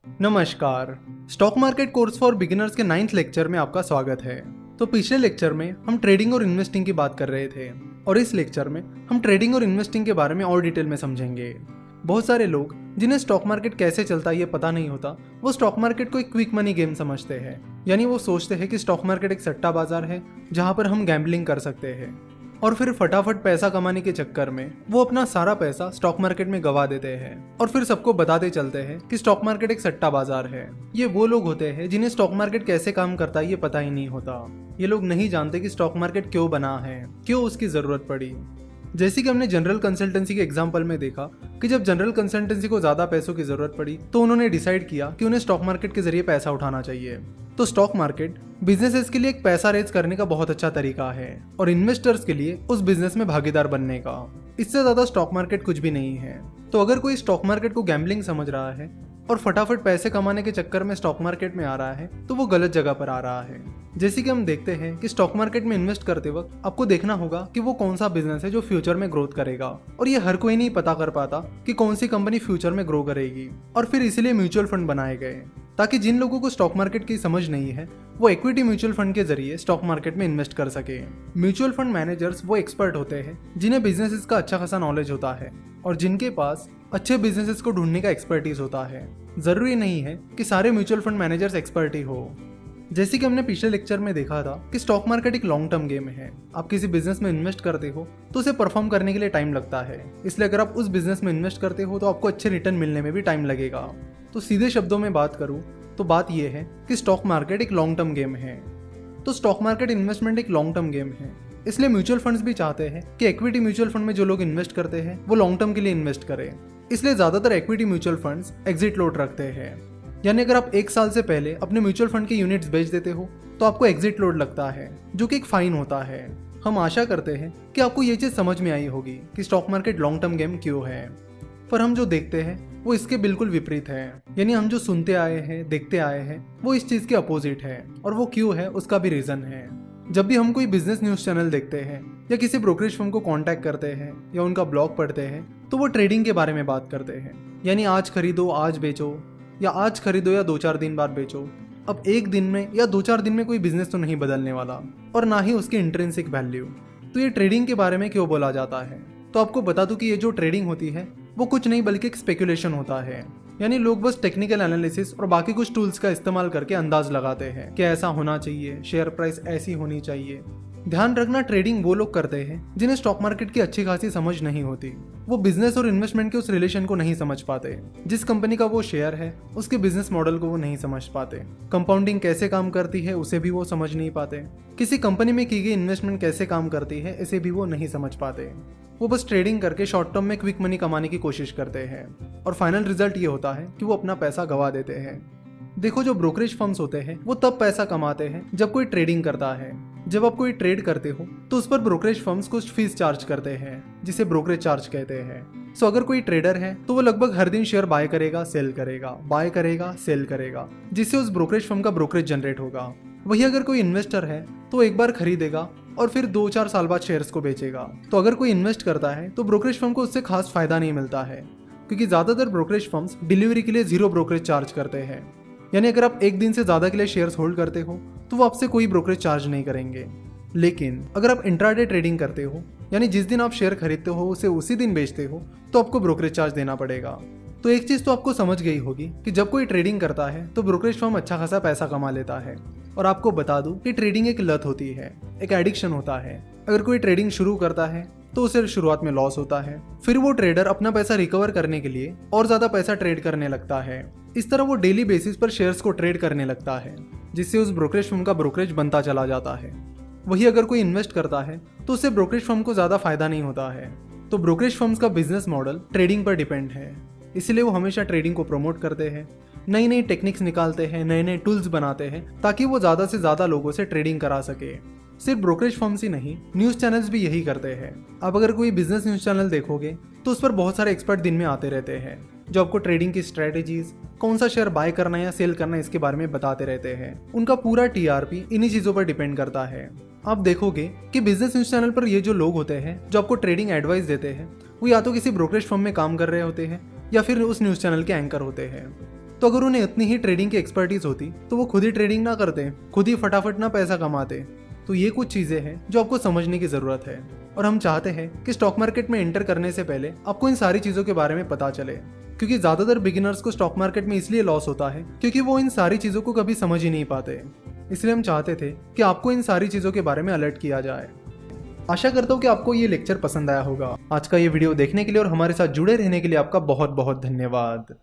नमस्कार। Stock market course for beginners के 9th lecture में आपका स्वागत है। तो पिछले लेक्चर में हम ट्रेडिंग और इन्वेस्टिंग की बात कर रहे थे और इस लेक्चर में हम ट्रेडिंग और इन्वेस्टिंग के बारे में और डिटेल में समझेंगे। बहुत सारे लोग जिन्हें स्टॉक मार्केट कैसे चलता है ये पता नहीं होता, वो स्टॉक मार्केट को एक क्विक मनी गेम समझते हैं। यानी वो सोचते हैं कि स्टॉक मार्केट एक सट्टा बाजार है जहां पर हम गैम्बलिंग कर सकते हैं और फिर फटाफट पैसा कमाने के चक्कर में वो अपना सारा पैसा स्टॉक मार्केट में गवा देते हैं और फिर सबको बताते चलते हैं कि स्टॉक मार्केट एक सट्टा बाजार है। ये वो लोग होते हैं जिन्हें स्टॉक मार्केट कैसे काम करता है ये पता ही नहीं होता। ये लोग नहीं जानते कि स्टॉक मार्केट क्यों बना है, क्यों उसकी जरूरत पड़ी। जैसे कि हमने जनरल कंसल्टेंसी के एग्जाम्पल में देखा कि जब जनरल कंसल्टेंसी को ज्यादा पैसों की जरूरत पड़ी तो उन्होंने डिसाइड किया कि उन्हें स्टॉक मार्केट के जरिए पैसा उठाना चाहिए। तो स्टॉक मार्केट बिजनेसेस के लिए एक पैसा रेज करने का बहुत अच्छा तरीका है और इन्वेस्टर्स के लिए उस बिजनेस में भागीदार बनने का। इससे ज्यादा स्टॉक मार्केट कुछ भी नहीं है। तो अगर कोई स्टॉक मार्केट को गैम्बलिंग समझ रहा है और फटाफट पैसे कमाने के चक्कर में स्टॉक मार्केट में आ रहा है तो वो गलत जगह पर आ रहा है। जैसे कि हम देखते हैं कि स्टॉक मार्केट में इन्वेस्ट करते वक्त आपको देखना होगा कि वो कौन सा बिजनेस है जो फ्यूचर में ग्रोथ करेगा, और ये हर कोई नहीं पता कर पाता कि कौन सी कंपनी फ्यूचर में ग्रो करेगी। और फिर इसीलिए म्यूचुअल फंड बनाए गए ताकि जिन लोगों को स्टॉक मार्केट की समझ नहीं है वो इक्विटी म्यूचुअल फंड के जरिए स्टॉक मार्केट में इन्वेस्ट कर सके। म्यूचुअल फंड मैनेजर्स वो एक्सपर्ट होते हैं जिन्हें बिजनेसेस का अच्छा खासा नॉलेज होता है और जिनके पास अच्छे बिजनेसेस को ढूंढने का एक्सपर्टीज होता है। जरूरी नहीं है कि सारे म्यूचुअल फंड मैनेजर्स एक्सपर्ट ही हो। जैसे कि हमने पिछले लेक्चर में देखा था कि स्टॉक मार्केट एक लॉन्ग टर्म गेम है। आप किसी बिजनेस में इन्वेस्ट करते हो तो उसे परफॉर्म करने के लिए टाइम लगता है, इसलिए अगर आप उस बिजनेस में इन्वेस्ट करते हो तो आपको अच्छे रिटर्न मिलने में भी टाइम लगेगा। तो सीधे शब्दों में बात करूं तो बात यह है कि स्टॉक मार्केट एक लॉन्ग टर्म गेम है। तो स्टॉक मार्केट इन्वेस्टमेंट एक लॉन्ग टर्म गेम है, इसलिए म्यूचुअल फंड्स भी चाहते हैं कि इक्विटी म्यूचुअल फंड में जो लोग इन्वेस्ट करते हैं वो लॉन्ग टर्म के लिए इन्वेस्ट करें। इसलिए ज्यादातर equity mutual funds exit load रखते हैं। यानी अगर आप 1 साल से पहले अपने म्यूचुअल फंड के यूनिट्स बेच देते हो तो आपको एग्जिट लोड लगता है, जो कि एक फाइन होता है। हम आशा करते हैं कि आपको ये चीज समझ में आई होगी कि stock market long term game क्यों है। पर हम जो देखते हैं वो इसके बिल्कुल विपरीत है। यानी हम जो सुनते आए हैं, देखते आए हैं, वो इस चीज के अपोजिट है। और वो क्यों है उसका भी रीजन है। जब भी हम कोई बिजनेस न्यूज चैनल देखते हैं या किसी ब्रोकरेज फर्म को कांटेक्ट करते हैं या उनका ब्लॉग पढ़ते हैं तो वो ट्रेडिंग के बारे में बात करते हैं। यानी आज खरीदो आज बेचो, या आज खरीदो या 2-4 दिन बाद बेचो। अब एक दिन में या 2-4 दिन में कोई बिजनेस तो नहीं बदलने वाला और ना ही उसकी इंट्रिंसिक वैल्यू। तो ये ट्रेडिंग के बारे में क्यों बोला जाता है? तो आपको बता दूं कि ये जो ट्रेडिंग होती है वो कुछ नहीं बल्कि एक स्पेकुलेशन होता है। यानी लोग बस टेक्निकल एनालिसिस और बाकी कुछ टूल्स का इस्तेमाल करके अंदाज लगाते हैं कि ऐसा होना चाहिए, शेयर प्राइस ऐसी होनी चाहिए। ध्यान रखना, ट्रेडिंग वो लोग करते हैं जिन्हें स्टॉक मार्केट की अच्छी खासी समझ नहीं होती। वो बिजनेस और इन्वेस्टमेंट के उस रिलेशन को नहीं समझ पाते। जिस कंपनी का वो शेयर है उसके बिजनेस मॉडल को वो नहीं समझ पाते। कंपाउंडिंग कैसे काम करती है उसे भी वो समझ नहीं पाते। किसी कंपनी में की गई इन्वेस्टमेंट कैसे काम करती है इसे भी वो नहीं समझ पाते। वो बस ट्रेडिंग करके शॉर्ट टर्म में क्विक मनी कमाने की कोशिश करते हैं और फाइनल रिजल्ट ये होता है कि वो अपना पैसा गवा देते हैं। देखो, जो ब्रोकरेज फर्म्स होते हैं वो तब पैसा कमाते हैं जब कोई ट्रेडिंग करता है। जब आप कोई ट्रेड करते हो तो उस पर ब्रोकरेज फर्म्स कुछ फीस चार्ज करते हैं जिसे ब्रोकरेज चार्ज कहते हैं। सो अगर कोई ट्रेडर है तो वो लगभग हर दिन शेयर बाय करेगा, सेल करेगा, बाय करेगा, सेल करेगा, जिससे उस ब्रोकरेज फर्म का ब्रोकरेज जनरेट होगा। वही अगर कोई इन्वेस्टर है तो एक बार खरीदेगा और फिर 2-4 साल बाद शेयर्स को बेचेगा। तो अगर कोई इन्वेस्ट करता है तो ब्रोकरेज फर्म को उससे खास फायदा नहीं मिलता है, क्योंकि ज्यादातर ब्रोकरेज फर्म्स डिलीवरी के लिए 0 ब्रोकरेज चार्ज करते हैं। यानी अगर आप एक दिन से ज्यादा के लिए शेयर्स होल्ड करते हो तो वो आपसे कोई ब्रोकरेज चार्ज नहीं करेंगे। लेकिन अगर आप इंट्राडे ट्रेडिंग करते हो, यानी जिस दिन आप शेयर खरीदते हो उसे उसी दिन बेचते हो, तो आपको ब्रोकरेज चार्ज देना पड़ेगा। तो एक चीज तो आपको समझ गई होगी कि जब कोई ट्रेडिंग करता है तो ब्रोकरेज फर्म अच्छा खासा पैसा कमा लेता है। और आपको बता दूं कि ट्रेडिंग एक लत होती है, एक एडिक्शन होता है। अगर कोई ट्रेडिंग शुरू करता है तो उसे शुरुआत में लॉस होता है, फिर वो ट्रेडर अपना पैसा रिकवर करने के लिए और ज्यादा पैसा ट्रेड करने लगता है। इस तरह वो डेली बेसिस पर शेयर्स को ट्रेड करने लगता है, जिससे उस ब्रोकरेज फर्म का ब्रोकरेज बनता चला जाता है। वही अगर कोई इन्वेस्ट करता है तो उससे ब्रोकरेज फर्म को ज्यादा फायदा नहीं होता है। तो ब्रोकरेज फर्म्स का बिजनेस मॉडल ट्रेडिंग पर डिपेंड है, इसलिए वो हमेशा ट्रेडिंग को प्रमोट करते हैं, नई नई टेक्निक्स निकालते हैं, नए नए टूल्स बनाते हैं ताकि वो ज्यादा से ज्यादा लोगों से ट्रेडिंग करा सके। सिर्फ ब्रोकरेज फर्म्स ही नहीं, न्यूज चैनल्स भी यही करते हैं। आप अगर कोई बिजनेस न्यूज चैनल देखोगे तो उस पर बहुत सारे एक्सपर्ट दिन में आते रहते हैं जो आपको ट्रेडिंग की स्ट्रेटेजीज, कौन सा शेयर बाय करना या सेल करना इसके बारे में बताते रहते हैं। उनका पूरा टीआरपी इन्हीं चीजों पर डिपेंड करता है। आप देखोगे कि बिजनेस न्यूज चैनल पर ये जो लोग होते हैं जो आपको ट्रेडिंग एडवाइस देते हैं वो या तो किसी ब्रोकरेज फर्म में काम कर रहे होते हैं या फिर उस न्यूज चैनल के एंकर होते हैं। तो अगर उन्हें इतनी ही ट्रेडिंग की एक्सपर्टीज होती तो वो खुद ही ट्रेडिंग ना करते, खुद ही फटाफट ना पैसा कमाते। तो ये कुछ चीज़ें हैं जो आपको समझने की ज़रूरत है, और हम चाहते हैं कि स्टॉक मार्केट में एंटर करने से पहले आपको इन सारी चीज़ों के बारे में पता चले, क्योंकि ज़्यादातर बिगिनर्स को स्टॉक मार्केट में इसलिए लॉस होता है क्योंकि वो इन सारी चीज़ों को कभी समझ ही नहीं पाते। इसलिए हम चाहते थे कि आपको इन सारी चीज़ों के बारे में अलर्ट किया जाए। आशा करता हूँ कि आपको ये लेक्चर पसंद आया होगा। आज का ये वीडियो देखने के लिए और हमारे साथ जुड़े रहने के लिए आपका बहुत बहुत धन्यवाद।